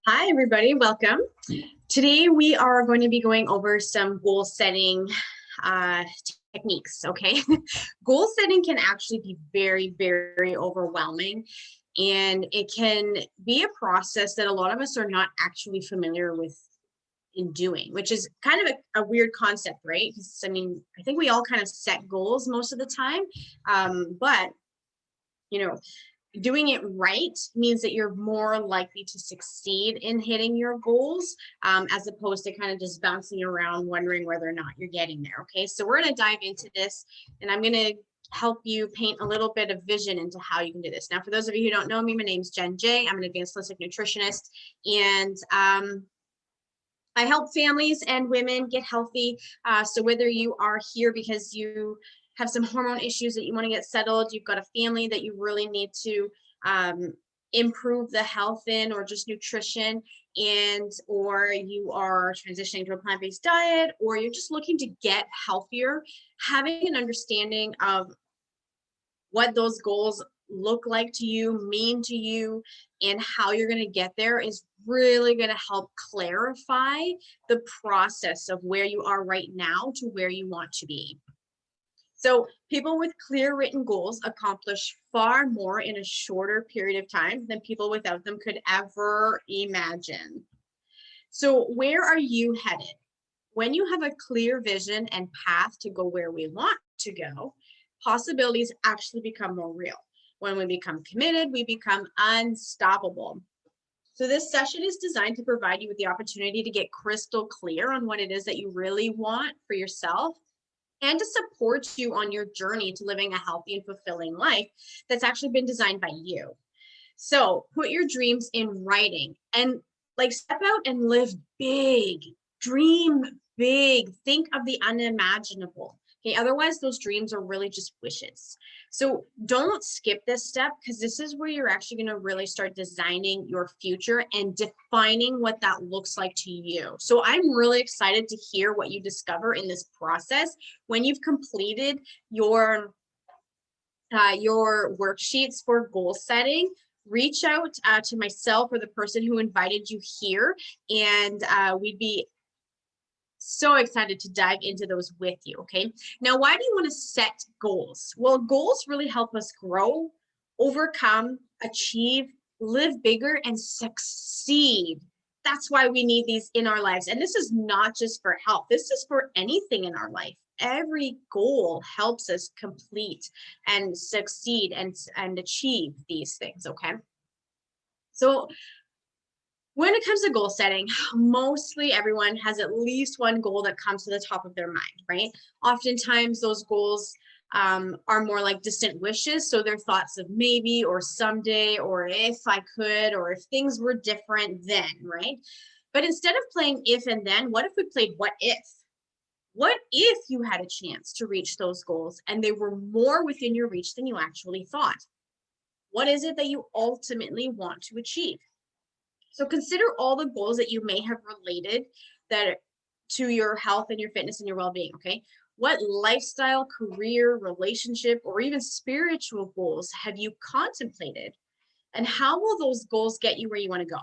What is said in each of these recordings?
Hi, everybody. Welcome. Today, we are going to be going over some goal setting uh, techniques. Okay. Goal setting can actually be very, very overwhelming, and it can be a process that a lot of us are not actually familiar with in doing, which is kind of a weird concept, right? Because I mean, I think we all kind of set goals most of the time, but you know, doing it right means that you're more likely to succeed in hitting your goals, as opposed to kind of just bouncing around wondering whether or not you're getting there. Okay, so we're going to dive into this, and I'm going to help you paint a little bit of vision into how you can do this. Now, for those of you who don't know me, my name is Jen J. I'm an advanced holistic nutritionist, and I help families and women get healthy. So whether you are here because you have some hormone issues that you want to get settled, you've got a family that you really need to um, improve the health in, or just nutrition, and or you are transitioning to a plant-based diet, or you're just looking to get healthier, having an understanding of what those goals look like to you, mean to you, and how you're going to get there is really going to help clarify the process of where you are right now to where you want to be. So, people with clear written goals accomplish far more in a shorter period of time than people without them could ever imagine. So, where are you headed? When you have a clear vision and path to go where we want to go, possibilities actually become more real. When we become committed, we become unstoppable. So, this session is designed to provide you with the opportunity to get crystal clear on what it is that you really want for yourself, and to support you on your journey to living a healthy and fulfilling life that's actually been designed by you. So put your dreams in writing and step out and live big, dream big, think of the unimaginable. Okay, otherwise, those dreams are really just wishes. So don't skip this step, because this is where you're actually going to really start designing your future and defining what that looks like to you. So I'm really excited to hear what you discover in this process when you've completed your worksheets for goal setting. Reach out to myself or the person who invited you here, and we'd be so excited to dive into those with you. Okay. Now, why do you want to set goals? Well, goals really help us grow, overcome, achieve, live bigger, and succeed. That's why we need these in our lives. And this is not just for health, this is for anything in our life. Every goal helps us complete and succeed and achieve these things. Okay. So, when it comes to goal setting, mostly everyone has at least one goal that comes to the top of their mind, right? Oftentimes, those goals are more like distant wishes. So they're thoughts of maybe, or someday, or if I could, or if things were different then, right? But instead of playing if and then, what if we played what if? What if you had a chance to reach those goals and they were more within your reach than you actually thought? What is it that you ultimately want to achieve? So consider all the goals that you may have related that to your health and your fitness and your well-being. Okay. What lifestyle, career, relationship, or even spiritual goals have you contemplated? And how will those goals get you where you want to go?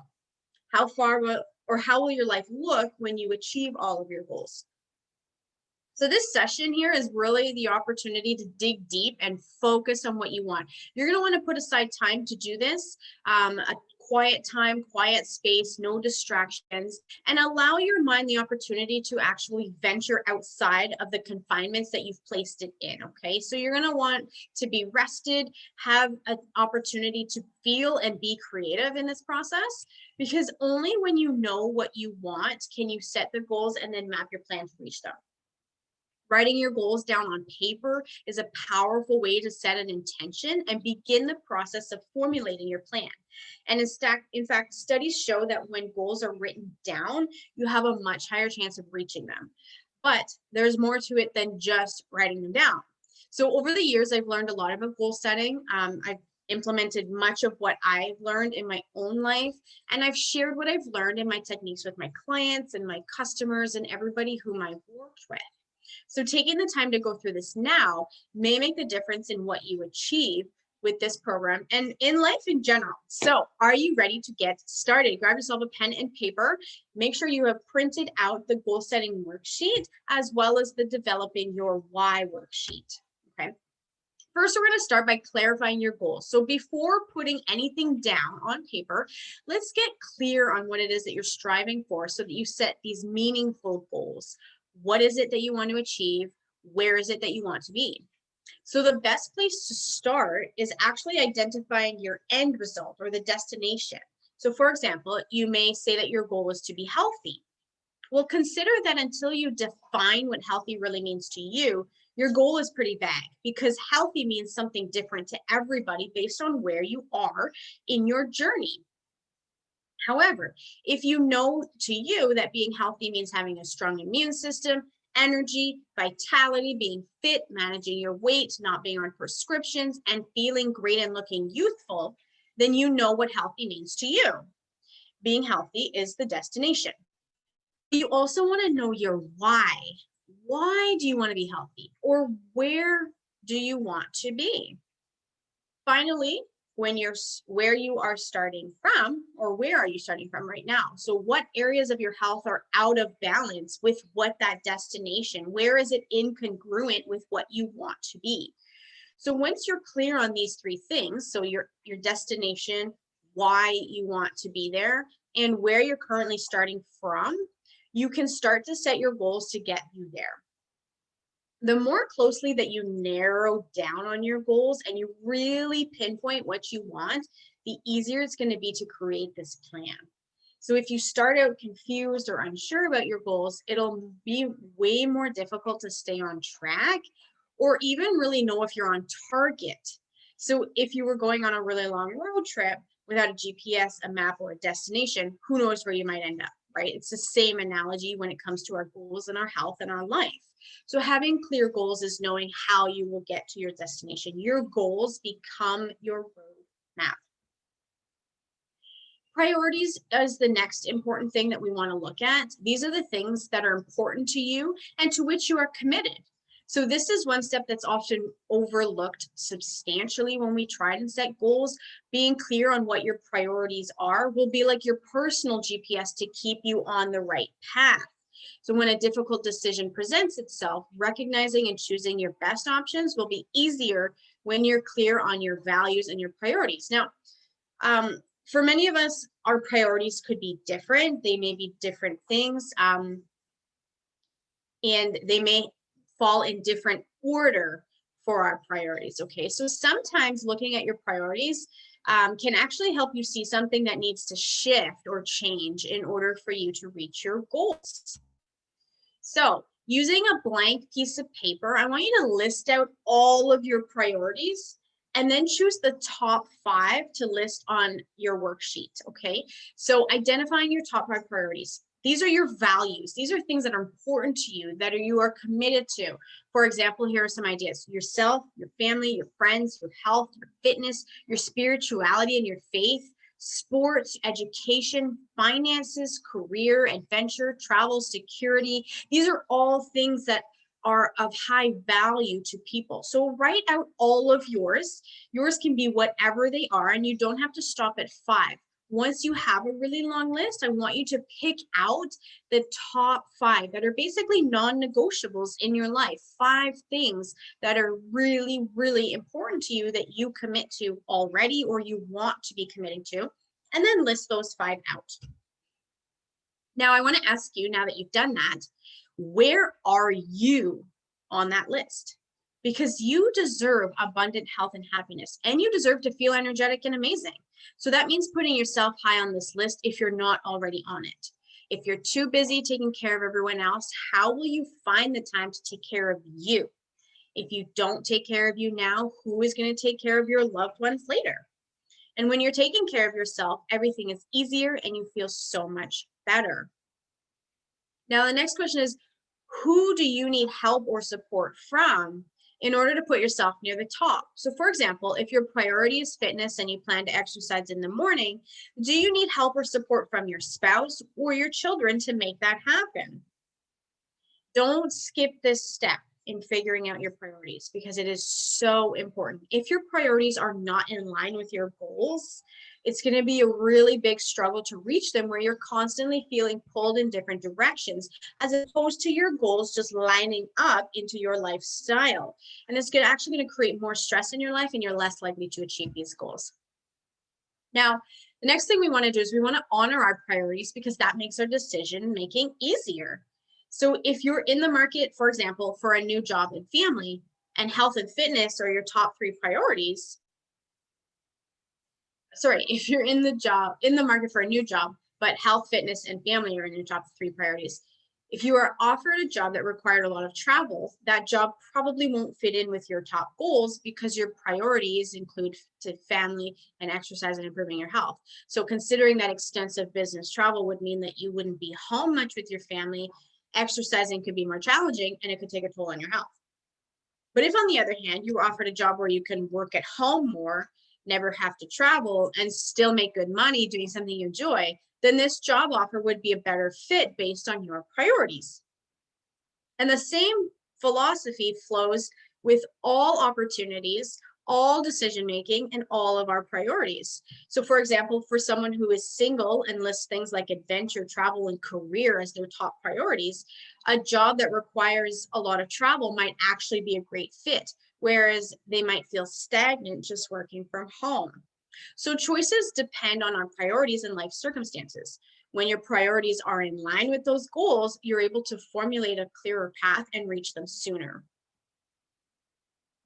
How far will, or how will your life look when you achieve all of your goals? So this session here is really the opportunity to dig deep and focus on what you want. You're going to want to put aside time to do this, a quiet time, quiet space, no distractions, and allow your mind the opportunity to actually venture outside of the confinements that you've placed it in. Okay, so you're going to want to be rested, have an opportunity to feel and be creative in this process, because only when you know what you want can you set the goals and then map your plan to reach them. Writing your goals down on paper is a powerful way to set an intention and begin the process of formulating your plan. And in fact, studies show that when goals are written down, you have a much higher chance of reaching them. But there's more to it than just writing them down. So over the years, I've learned a lot about goal setting. I've implemented much of what I've learned in my own life, and I've shared what I've learned in my techniques with my clients and my customers and everybody whom I've worked with. So taking the time to go through this now may make the difference in what you achieve with this program and in life in general. So are you ready to get started? Grab yourself a pen and paper. Make sure you have printed out the goal setting worksheet as well as the developing your why worksheet. Okay. First, we're going to start by clarifying your goals. So before putting anything down on paper, let's get clear on what it is that you're striving for so that you set these meaningful goals. What is it that you want to achieve? Where is it that you want to be? So the best place to start is actually identifying your end result or the destination. So for example, you may say that your goal is to be healthy. Well, consider that until you define what healthy really means to you, your goal is pretty vague because healthy means something different to everybody based on where you are in your journey. However, if you know to you that being healthy means having a strong immune system, energy, vitality, being fit, managing your weight, not being on prescriptions, and feeling great and looking youthful, then you know what healthy means to you. Being healthy is the destination. You also want to know your why. Why do you want to be healthy? Or where do you want to be? Finally, where you are starting from, or where are you starting from right now? So what areas of your health are out of balance with what that destination, where is it incongruent with what you want to be? So once you're clear on these three things, so your destination, why you want to be there, and where you're currently starting from, you can start to set your goals to get you there. The more closely that you narrow down on your goals and you really pinpoint what you want, the easier it's going to be to create this plan. So if you start out confused or unsure about your goals, it'll be way more difficult to stay on track or even really know if you're on target. So if you were going on a really long road trip without a GPS, a map, or a destination, who knows where you might end up, right? It's the same analogy when it comes to our goals and our health and our life. So having clear goals is knowing how you will get to your destination. Your goals become your road map. Priorities is the next important thing that we want to look at. These are the things that are important to you and to which you are committed. So this is one step that's often overlooked substantially when we try and set goals. Being clear on what your priorities are will be like your personal GPS to keep you on the right path. So when a difficult decision presents itself, recognizing and choosing your best options will be easier when you're clear on your values and your priorities. Now, for many of us, our priorities could be different. They may be different things, and they may fall in different order for our priorities, okay? So sometimes looking at your priorities can actually help you see something that needs to shift or change in order for you to reach your goals. So using a blank piece of paper, I want you to list out all of your priorities and then choose the top 5 to list on your worksheet, okay? So identifying your top 5 priorities. These are your values. These are things that are important to you, that you are committed to. For example, here are some ideas. Yourself, your family, your friends, your health, your fitness, your spirituality and your faith, sports, education, finances, career, adventure, travel, security. These are all things that are of high value to people. So write out all of yours. Yours can be whatever they are, and you don't have to stop at 5. Once you have a really long list, I want you to pick out the top 5 that are basically non-negotiables in your life. 5 things that are really, really important to you that you commit to already or you want to be committing to, and then list those 5 out. Now, I want to ask you, now that you've done that, where are you on that list? Because you deserve abundant health and happiness, and you deserve to feel energetic and amazing. So that means putting yourself high on this list if you're not already on it. If you're too busy taking care of everyone else, how will you find the time to take care of you? If you don't take care of you now, who is going to take care of your loved ones later? And when you're taking care of yourself, everything is easier and you feel so much better. Now, the next question is, who do you need help or support from in order to put yourself near the top? So for example, if your priority is fitness and you plan to exercise in the morning, do you need help or support from your spouse or your children to make that happen? Don't skip this step. in figuring out your priorities because it is so important. If your priorities are not in line with your goals, it's going to be a really big struggle to reach them where you're constantly feeling pulled in different directions as opposed to your goals just lining up into your lifestyle. And it's actually going to create more stress in your life and you're less likely to achieve these goals. Now, the next thing we want to do is we want to honor our priorities because that makes our decision making easier. So if you're in the market, for example, for a new job and family, and health and fitness are your top 3 priorities, sorry, if you're in the market for a new job, but health, fitness, and family are in your top 3 priorities. If you are offered a job that required a lot of travel, that job probably won't fit in with your top goals because your priorities include to family and exercise and improving your health. So considering that extensive business travel would mean that you wouldn't be home much with your family, exercising could be more challenging and it could take a toll on your health. But if on the other hand, you were offered a job where you can work at home more, never have to travel, and still make good money doing something you enjoy, then this job offer would be a better fit based on your priorities. And the same philosophy flows with all opportunities, all decision making, and all of our priorities. So, for example, for someone who is single and lists things like adventure, travel, and career as their top priorities, a job that requires a lot of travel might actually be a great fit, whereas they might feel stagnant just working from home. So, choices depend on our priorities and life circumstances. When your priorities are in line with those goals, you're able to formulate a clearer path and reach them sooner.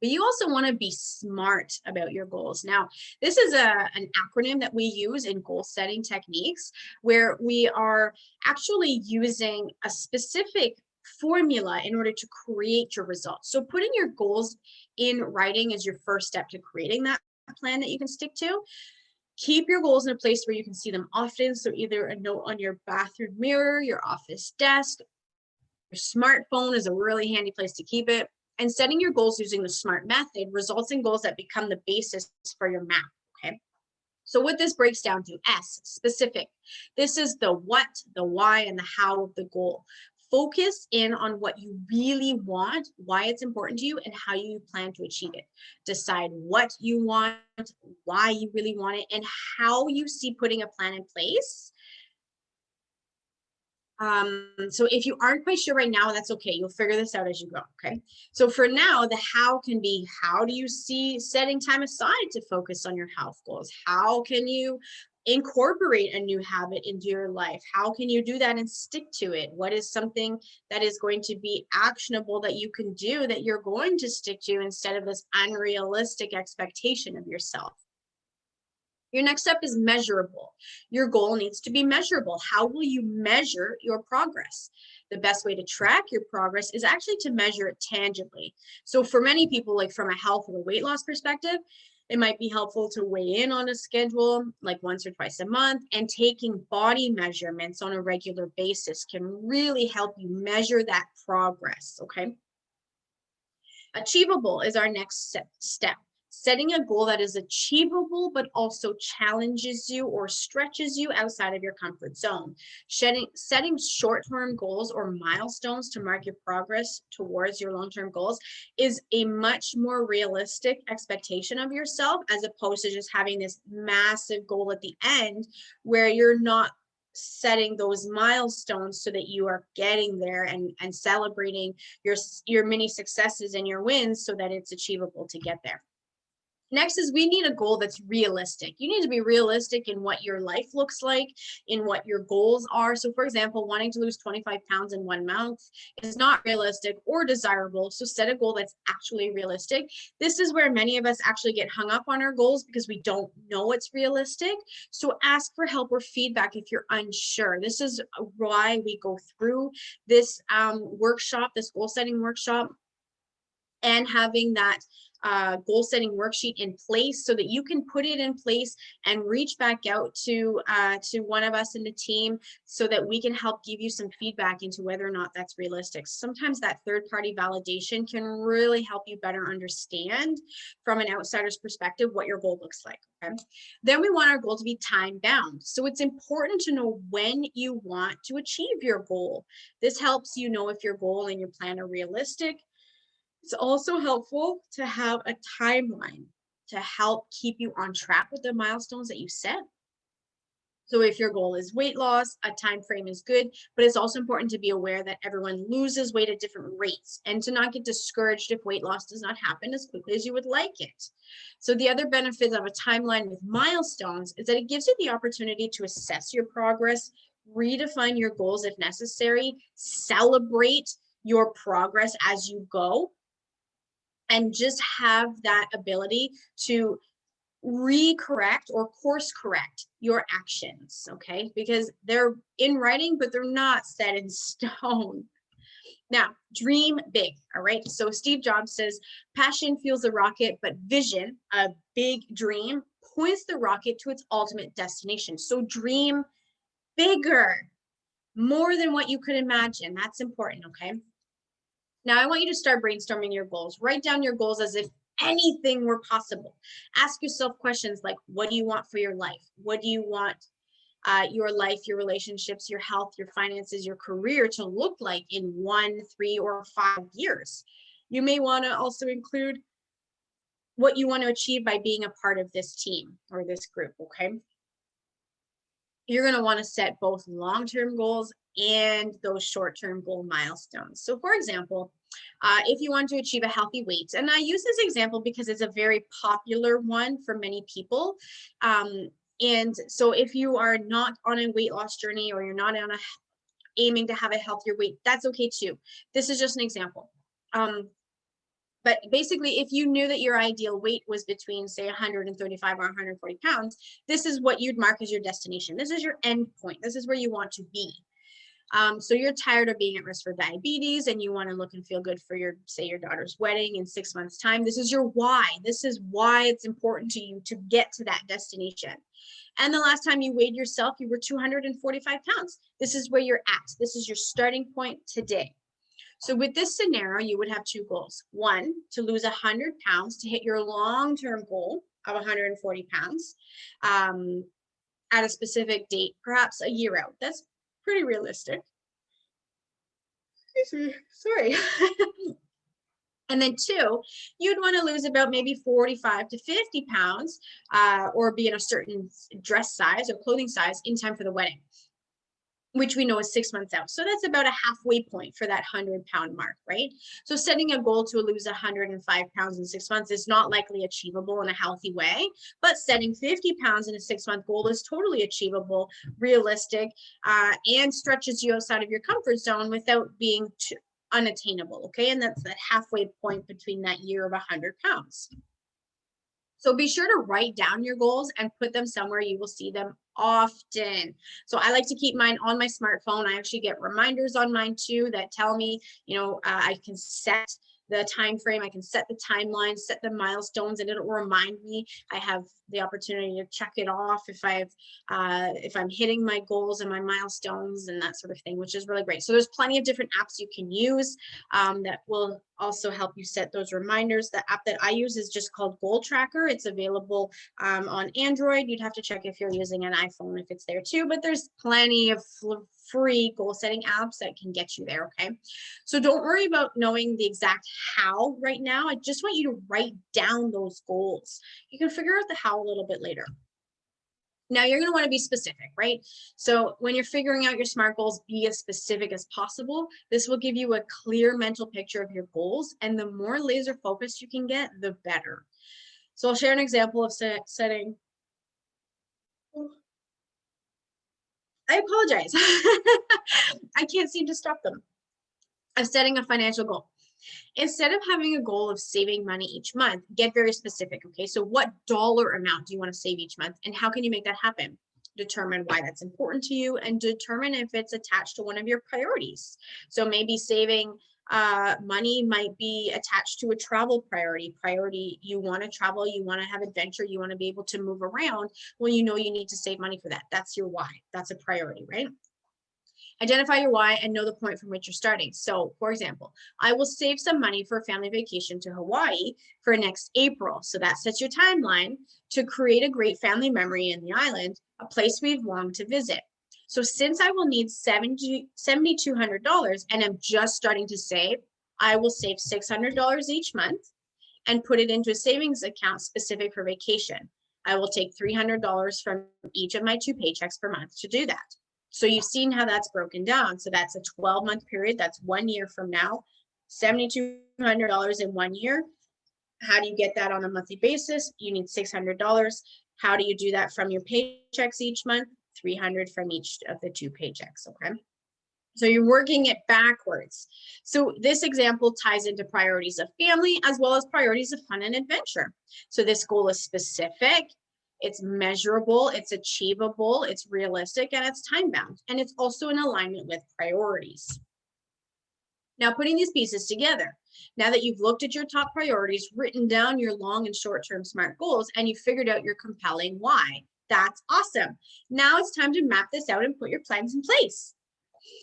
But you also want to be smart about your goals. Now, this is an acronym that we use in goal setting techniques where we are actually using a specific formula in order to create your results. So putting your goals in writing is your first step to creating that plan that you can stick to. Keep your goals in a place where you can see them often. So either a note on your bathroom mirror, your office desk, your smartphone is a really handy place to keep it. And setting your goals using the SMART method results in goals that become the basis for your map. Okay. So what this breaks down to, S, specific. This is the what, the why, and the how of the goal. Focus in on what you really want, why it's important to you, and how you plan to achieve it. Decide what you want, why you really want it, and how you see putting a plan in place. So if you aren't quite sure right now, that's okay. You'll figure this out as you go, okay? So for now, the how can be, how do you see setting time aside to focus on your health goals? How can you incorporate a new habit into your life? How can you do that and stick to it? What is something that is going to be actionable that you can do that you're going to stick to instead of this unrealistic expectation of yourself? Your next step is measurable. Your goal needs to be measurable. How will you measure your progress? The best way to track your progress is actually to measure it tangibly. So for many people, like from a health or weight loss perspective, it might be helpful to weigh in on a schedule like once or twice a month, and taking body measurements on a regular basis can really help you measure that progress, okay? Achievable is our next step. Setting a goal that is achievable, but also challenges you or stretches you outside of your comfort zone. Setting short-term goals or milestones to mark your progress towards your long-term goals is a much more realistic expectation of yourself as opposed to just having this massive goal at the end where you're not setting those milestones so that you are getting there and celebrating your mini successes and your wins so that it's achievable to get there. Next is we need a goal that's realistic. You need to be realistic in what your life looks like, in what your goals are. So for example, wanting to lose 25 pounds in 1 month is not realistic or desirable. So set a goal that's actually realistic. This is where many of us actually get hung up on our goals because we don't know it's realistic. So ask for help or feedback if you're unsure. This is why we go through this workshop, this goal setting workshop, and having that goal setting worksheet in place so that you can put it in place and reach back out to one of us in the team so that we can help give you some feedback into whether or not that's realistic. Sometimes that third-party validation can really help you better understand from an outsider's perspective what your goal looks like. Okay? Then we want our goal to be time bound. So it's important to know when you want to achieve your goal. This helps you know if your goal and your plan are realistic, It's also helpful to have a timeline to help keep you on track with the milestones that you set. So if your goal is weight loss, a time frame is good, but it's also important to be aware that everyone loses weight at different rates and to not get discouraged if weight loss does not happen as quickly as you would like it. So the other benefit of a timeline with milestones is that it gives you the opportunity to assess your progress, redefine your goals if necessary, celebrate your progress as you go, and just have that ability to recorrect or course correct your actions, okay? Because they're in writing, but they're not set in stone. Now, dream big, all right? So Steve Jobs says, passion fuels the rocket, but vision, a big dream, points the rocket to its ultimate destination. So dream bigger, more than what you could imagine. That's important, okay? Now, I want you to start brainstorming your goals. Write down your goals as if anything were possible. Ask yourself questions like, what do you want for your life? What do you want your life, your relationships, your health, your finances, your career to look like in 1, 3, or 5 years? You may want to also include what you want to achieve by being a part of this team or this group, okay? You're going to want to set both long-term goals and those short-term goal milestones. So for example, if you want to achieve a healthy weight, and I use this example because it's a very popular one for many people. And so if you are not on a weight loss journey or you're not on a aiming to have a healthier weight, that's okay too. This is just an example. But basically, if you knew that your ideal weight was between, say, 135 or 140 pounds, this is what you'd mark as your destination. This is your end point. This is where you want to be. So you're tired of being at risk for diabetes and you want to look and feel good for your, say, your daughter's wedding in 6 months' time. This is your why. This is why it's important to you to get to that destination. And the last time you weighed yourself, you were 245 pounds. This is where you're at. This is your starting point today. So with this scenario, you would have 2 goals. One, to lose 100 pounds to hit your long-term goal of 140 pounds at a specific date, perhaps a year out. That's pretty realistic. Excuse me, sorry. And then 2, you'd want to lose about maybe 45 to 50 pounds or be in a certain dress size or clothing size in time for the wedding, which we know is 6 months out. So that's about a halfway point for that 100-pound mark, right? So setting a goal to lose 105 pounds in 6 months is not likely achievable in a healthy way, but setting 50 pounds in a 6-month goal is totally achievable, realistic, and stretches you outside of your comfort zone without being unattainable, okay? And that's that halfway point between that year of 100 pounds. So be sure to write down your goals and put them somewhere you will see them often. So I like to keep mine on my smartphone. I actually get reminders on mine too that tell me, I can set the time frame, I can set the timeline, set the milestones, and it'll remind me. I have the opportunity to check it off if I'm hitting my goals and my milestones and that sort of thing, which is really great. So there's plenty of different apps you can use that will also help you set those reminders. The app that I use is just called Goal Tracker. It's available on Android. You'd have to check if you're using an iPhone if it's there too, but there's plenty of free goal setting apps that can get you there, okay? So don't worry about knowing the exact how right now. I just want you to write down those goals. You can figure out the how a little bit later. Now you're going to want to be specific, right? So when you're figuring out your SMART goals, be as specific as possible. This will give you a clear mental picture of your goals, and the more laser focused you can get, the better. So I'll share an example of setting. I apologize. I can't seem to stop them. Of setting a financial goal. Instead of having a goal of saving money each month, get very specific, okay? So what dollar amount do you want to save each month, and how can you make that happen? Determine why that's important to you and determine if it's attached to one of your priorities. So maybe saving money might be attached to a travel priority. You want to travel, you want to have adventure, you want to be able to move around. Well, you know you need to save money for that. That's your why. That's a priority, right? Identify your why and know the point from which you're starting. So, for example, I will save some money for a family vacation to Hawaii for next April. So that sets your timeline to create a great family memory in the island, a place we've longed to visit. So since I will need $7,200 and I'm just starting to save, I will save $600 each month and put it into a savings account specific for vacation. I will take $300 from each of my 2 paychecks per month to do that. So you've seen how that's broken down. So that's a 12-month period. That's 1 year from now, $7,200 in 1 year. How do you get that on a monthly basis? You need $600. How do you do that from your paychecks each month? $300 from each of the 2 paychecks, okay? So you're working it backwards. So this example ties into priorities of family as well as priorities of fun and adventure. So this goal is specific, it's measurable, it's achievable, it's realistic, and it's time bound. And it's also in alignment with priorities. Now, putting these pieces together, now that you've looked at your top priorities, written down your long and short-term SMART goals, and you figured out your compelling why, that's awesome. Now it's time to map this out and put your plans in place.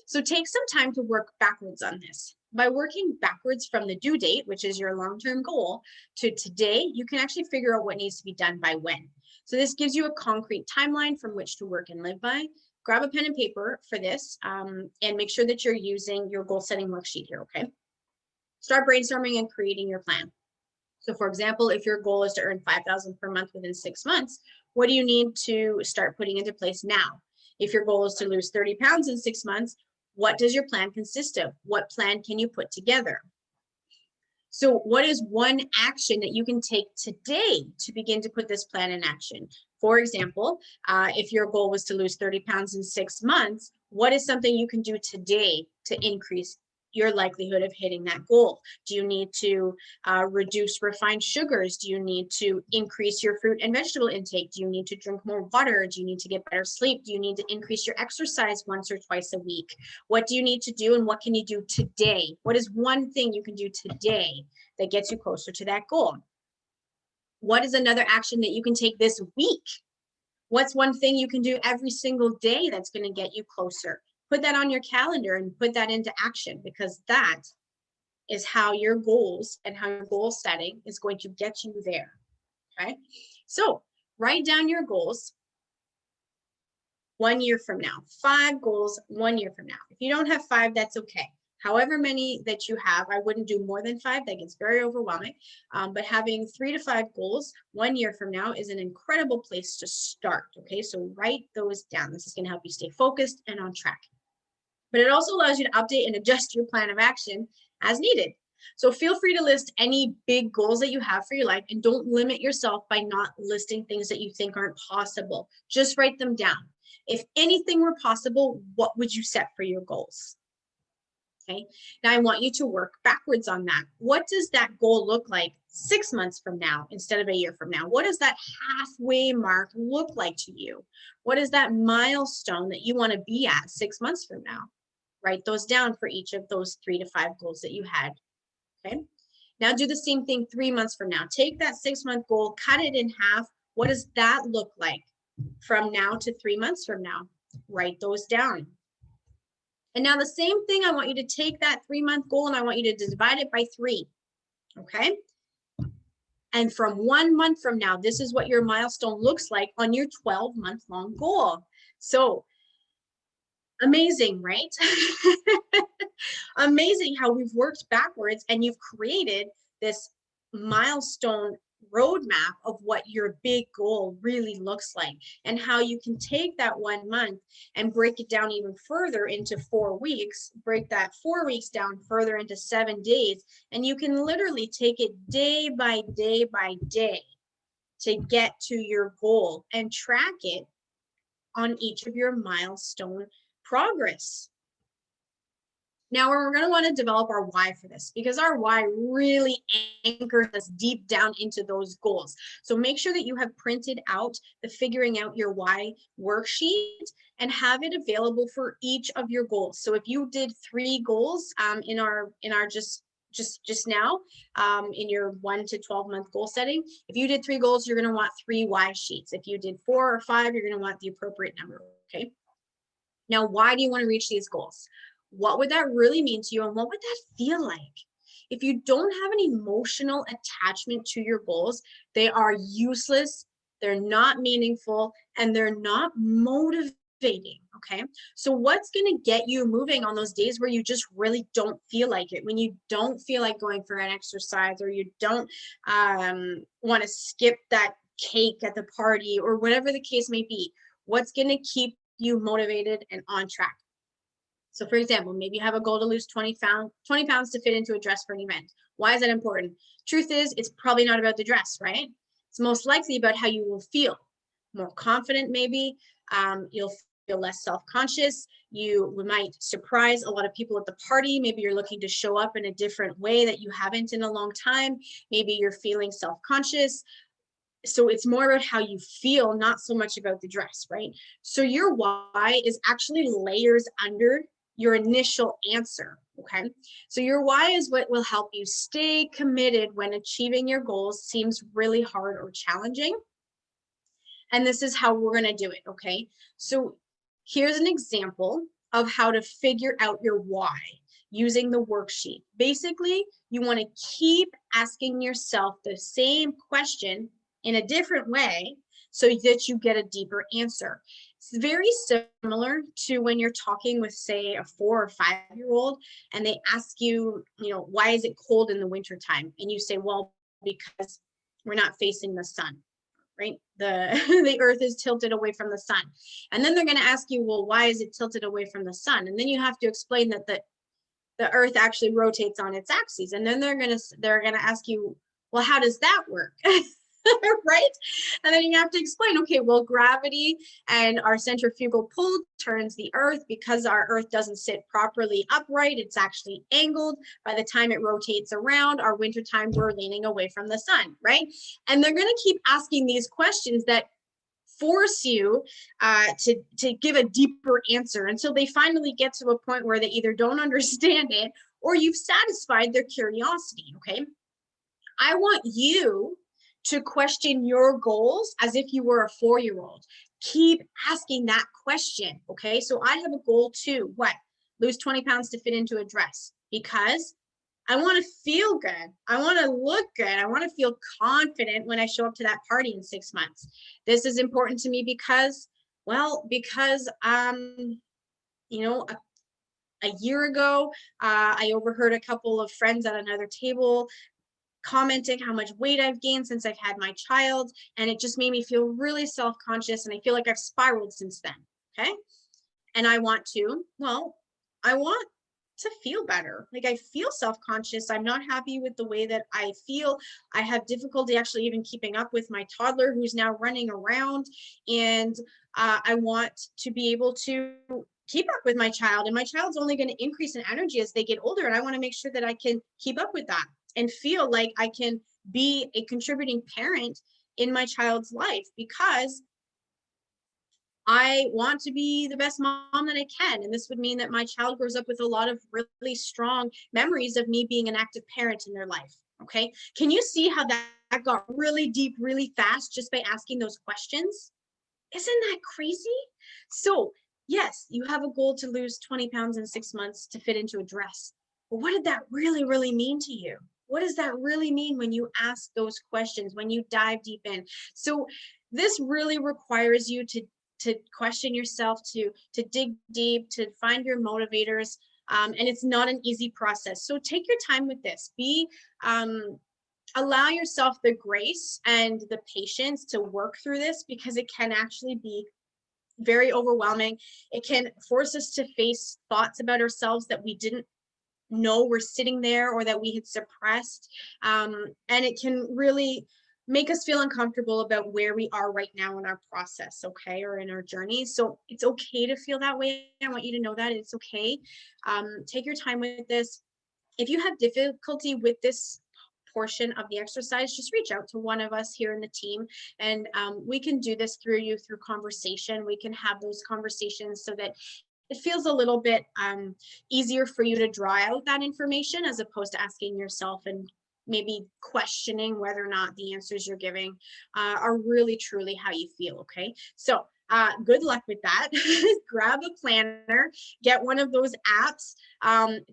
So take some time to work backwards on this. By working backwards from the due date, which is your long-term goal, to today, you can actually figure out what needs to be done by when. So this gives you a concrete timeline from which to work and live by. Grab a pen and paper for this and make sure that you're using your goal setting worksheet here, okay? Start brainstorming and creating your plan. So for example, if your goal is to earn $5,000 per month within 6 months, what do you need to start putting into place now? If your goal is to lose 30 pounds in 6 months, what does your plan consist of? What plan can you put together? So what is one action that you can take today to begin to put this plan in action? For example, if your goal was to lose 30 pounds in 6 months, what is something you can do today to increase your likelihood of hitting that goal? Do you need to reduce refined sugars? Do you need to increase your fruit and vegetable intake? Do you need to drink more water? Do you need to get better sleep? Do you need to increase your exercise once or twice a week? What do you need to do and what can you do today? What is one thing you can do today that gets you closer to that goal? What is another action that you can take this week? What's one thing you can do every single day that's going to get you closer? Put that on your calendar and put that into action, because that is how your goals and how your goal setting is going to get you there. Okay, so write down your goals 1 year from now. 5 goals 1 year from now. If you don't have 5, that's okay. However many that you have, I wouldn't do more than 5. That gets very overwhelming. But having 3 to 5 goals 1 year from now is an incredible place to start. Okay, so write those down. This is going to help you stay focused and on track. But it also allows you to update and adjust your plan of action as needed. So feel free to list any big goals that you have for your life, and don't limit yourself by not listing things that you think aren't possible. Just write them down. If anything were possible, what would you set for your goals? Okay, now I want you to work backwards on that. What does that goal look like 6 months from now instead of a year from now? What does that halfway mark look like to you? What is that milestone that you want to be at 6 months from now? Write those down for each of those 3 to 5 goals that you had. Okay, now do the same thing 3 months from now. Take that 6-month goal, cut it in half. What does that look like from now to 3 months from now? Write those down. And now the same thing, I want you to take that 3-month goal and I want you to divide it by 3. Okay, and from 1 month from now, this is what your milestone looks like on your 12-month long goal. So amazing, right? Amazing how we've worked backwards and you've created this milestone roadmap of what your big goal really looks like, and how you can take that 1 month and break it down even further into 4 weeks, break that 4 weeks down further into 7 days, and you can literally take it day by day by day to get to your goal and track it on each of your milestone progress. Now, we're going to want to develop our why for this, because our why really anchors us deep down into those goals. So make sure that you have printed out the figuring out your why worksheet and have it available for each of your goals. So if you did 3 goals in our just now in your 1 to 12 month goal setting, if you did 3 goals, you're going to want 3 why sheets. If you did 4 or 5, you're going to want the appropriate number. Okay. Now, why do you want to reach these goals? What would that really mean to you, and what would that feel like? If you don't have an emotional attachment to your goals, they are useless, they're not meaningful, and they're not motivating Okay, so what's going to get you moving on those days where you just really don't feel like it, when you don't feel like going for an exercise, or you don't want to skip that cake at the party, or whatever the case may be? What's going to keep you motivated and on track? So for example, maybe you have a goal to lose 20 pounds to fit into a dress for an event. Why is that important? Truth is, it's probably not about the dress, right? It's most likely about how you will feel. More confident, maybe. You'll feel less self-conscious. You might surprise a lot of people at the party. Maybe you're looking to show up in a different way that you haven't in a long time. Maybe you're feeling self-conscious. So it's more about how you feel, not so much about the dress, right? So your why is actually layers under your initial answer, okay? So your why is what will help you stay committed when achieving your goals seems really hard or challenging. And this is how we're going to do it, okay? So here's an example of how to figure out your why using the worksheet. Basically, you want to keep asking yourself the same question in a different way so that you get a deeper answer. It's very similar to when you're talking with, say, a 4 or 5-year-old, and they ask you, why is it cold in the wintertime? And you say, well, because we're not facing the sun, right? The earth is tilted away from the sun. And then they're going to ask you, well, why is it tilted away from the sun? And then you have to explain that the earth actually rotates on its axis. And then they're going to ask you, well, how does that work? Right? And then you have to explain, okay, well, gravity and our centrifugal pull turns the earth. Because our earth doesn't sit properly upright, it's actually angled. By the time it rotates around, our wintertime, we're leaning away from the sun, right? And they're going to keep asking these questions that force you to give a deeper answer until they finally get to a point where they either don't understand it or you've satisfied their curiosity, okay? I want you to question your goals as if you were a 4-year-old. Keep asking that question, okay? So I have a goal too. What? Lose 20 pounds to fit into a dress, because I want to feel good. I want to look good. I want to feel confident when I show up to that party in 6 months. This is important to me because, a year ago, I overheard a couple of friends at another table commenting how much weight I've gained since I've had my child, and it just made me feel really self-conscious, and I feel like I've spiraled since then, okay? And I want to feel better. Like, I feel self-conscious. I'm not happy with the way that I feel. I have difficulty actually even keeping up with my toddler, who's now running around, and I want to be able to keep up with my child, and my child's only going to increase in energy as they get older, and I want to make sure that I can keep up with that and feel like I can be a contributing parent in my child's life, because I want to be the best mom that I can. And this would mean that my child grows up with a lot of really strong memories of me being an active parent in their life. Okay. Can you see how that got really deep, really fast just by asking those questions? Isn't that crazy? So, yes, you have a goal to lose 20 pounds in 6 months to fit into a dress. But what did that really, really mean to you? What does that really mean when you ask those questions, when you dive deep in? So this really requires you to question yourself, to dig deep, to find your motivators. And it's not an easy process. So take your time with this. Allow yourself the grace and the patience to work through this, because it can actually be very overwhelming. It can force us to face thoughts about ourselves that we didn't know were sitting there, or that we had suppressed. And it can really make us feel uncomfortable about where we are right now in our process, okay, or in our journey. So it's okay to feel that way. I want you to know that it's okay. Take your time with this. If you have difficulty with this portion of the exercise, just reach out to one of us here in the team, and we can do this through conversation. We can have those conversations so that it feels a little bit easier for you to draw out that information, as opposed to asking yourself and maybe questioning whether or not the answers you're giving are really truly how you feel. Okay, so good luck with that. Grab a planner, get one of those apps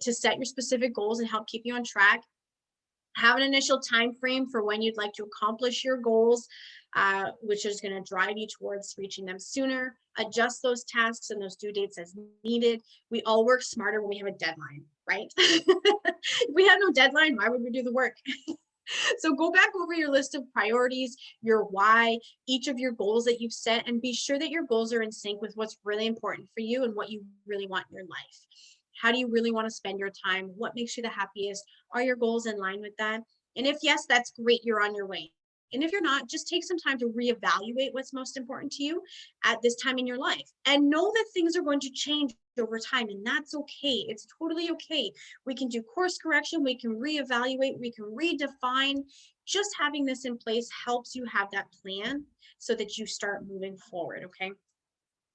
to set your specific goals and help keep you on track. Have an initial time frame for when you'd like to accomplish your goals. which is going to drive you towards reaching them sooner. Adjust those tasks and those due dates as needed. We all work smarter when we have a deadline, right? If we had no deadline, why would we do the work? So go back over your list of priorities, your why, each of your goals that you've set, and be sure that your goals are in sync with what's really important for you and what you really want in your life. How do you really want to spend your time? What makes you the happiest? Are your goals in line with that? And if yes, that's great, you're on your way. And if you're not, just take some time to reevaluate what's most important to you at this time in your life. And know that things are going to change over time, and that's okay. It's totally okay. We can do course correction, we can reevaluate, we can redefine. Just having this in place helps you have that plan so that you start moving forward, okay?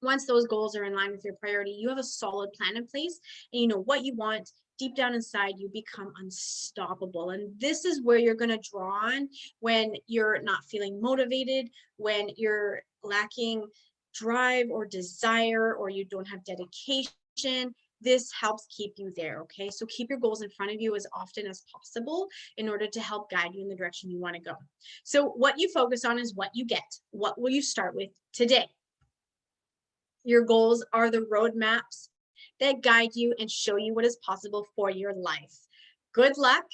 Once those goals are in line with your priority, you have a solid plan in place and you know what you want. Deep down inside, you become unstoppable. And this is where you're going to draw on when you're not feeling motivated, when you're lacking drive or desire, or you don't have dedication. This helps keep you there. Okay. So keep your goals in front of you as often as possible in order to help guide you in the direction you want to go. So, what you focus on is what you get. What will you start with today? Your goals are the roadmaps that guide you and show you what is possible for your life. Good luck.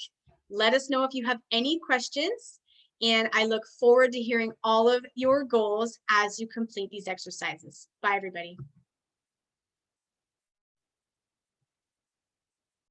Let us know if you have any questions. And I look forward to hearing all of your goals as you complete these exercises. Bye, everybody.